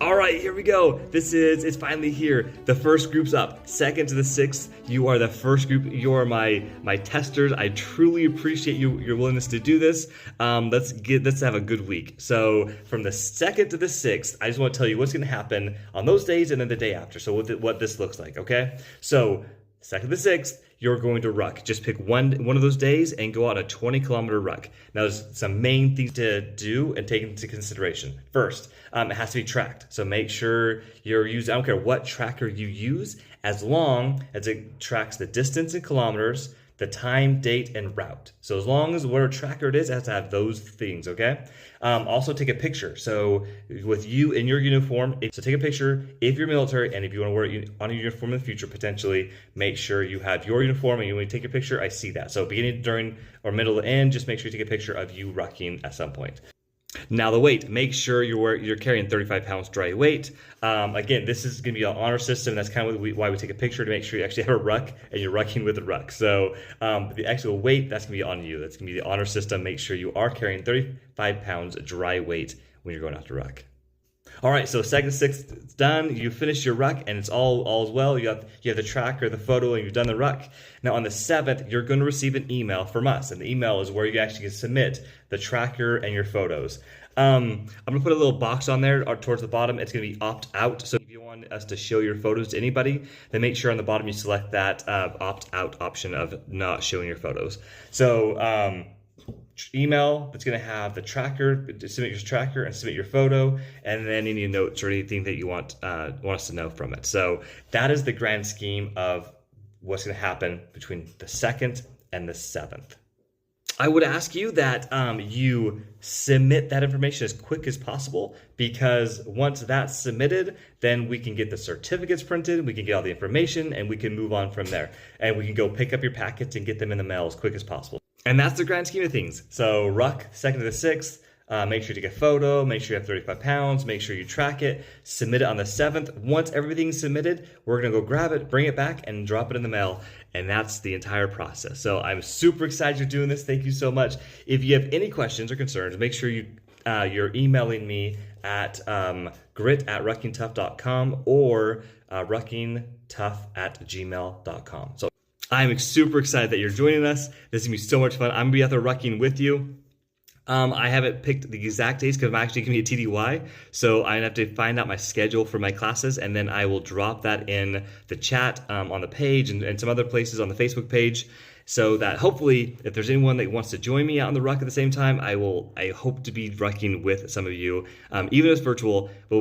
All right, here we go. It's finally here. The first group's up. Second to the sixth, you are the first group. You are my testers. I truly appreciate your willingness to do this. Let's have a good week. So from the second to the sixth, I just want to tell you what's going to happen on those days and then the day after. So what this looks like, okay? So second to the sixth, you're going to ruck. Just pick one of those days and go on a 20-kilometer ruck. Now, there's some main things to do and take into consideration. First, it has to be tracked. So make sure you're using, I don't care what tracker you use, as long as it tracks the distance in kilometers, the time, date, and route. So as long as whatever tracker it has to have those things, okay? Also take a picture. So with you in your uniform, so take a picture if you're military, and if you want to wear on a uniform in the future, potentially, make sure you have your uniform and you want to take a picture, I see that. So beginning, during, or middle to end, just make sure you take a picture of you rucking at some point. Now the weight, make sure you're carrying 35 pounds dry weight. Again, this is going to be an honor system. That's kind of why we take a picture, to make sure you actually have a ruck and you're rucking with a ruck. So the actual weight, that's going to be on you. That's going to be the honor system. Make sure you are carrying 35 pounds dry weight when you're going out to ruck. All right, so second, sixth, it's done. You finish your ruck, and it's all's well. You have the tracker, the photo, and you've done the ruck. Now on the seventh, you're going to receive an email from us, and the email is where you actually can submit the tracker and your photos. I'm gonna put a little box on there towards the bottom. It's gonna be opt out. So if you want us to show your photos to anybody, then make sure on the bottom you select that opt out option of not showing your photos. So email that's going to have the tracker, submit your tracker and submit your photo, and then any notes or anything that you want us to know from it. So that is the grand scheme of what's going to happen between the 2nd and the 7th. I would ask you that you submit that information as quick as possible, because once that's submitted, then we can get the certificates printed, we can get all the information, and we can move on from there. And we can go pick up your packets and get them in the mail as quick as possible. And that's the grand scheme of things. So ruck, 2nd to the 6th, make sure to take a photo, make sure you have 35 pounds, make sure you track it, submit it on the 7th. Once everything's submitted, we're gonna go grab it, bring it back, and drop it in the mail. And that's the entire process. So I'm super excited you're doing this. Thank you so much. If you have any questions or concerns, make sure you're emailing me at grit@ruckingtough.com or ruckingtough@gmail.com. So I'm super excited that you're joining us. This is gonna be so much fun. I'm gonna be out there rucking with you. I haven't picked the exact days because I'm actually going to be a TDY, so I have to find out my schedule for my classes, and then I will drop that in the chat on the page and some other places on the Facebook page, so that hopefully if there's anyone that wants to join me out on the ruck at the same time, I hope to be rucking with some of you, even if it's virtual. But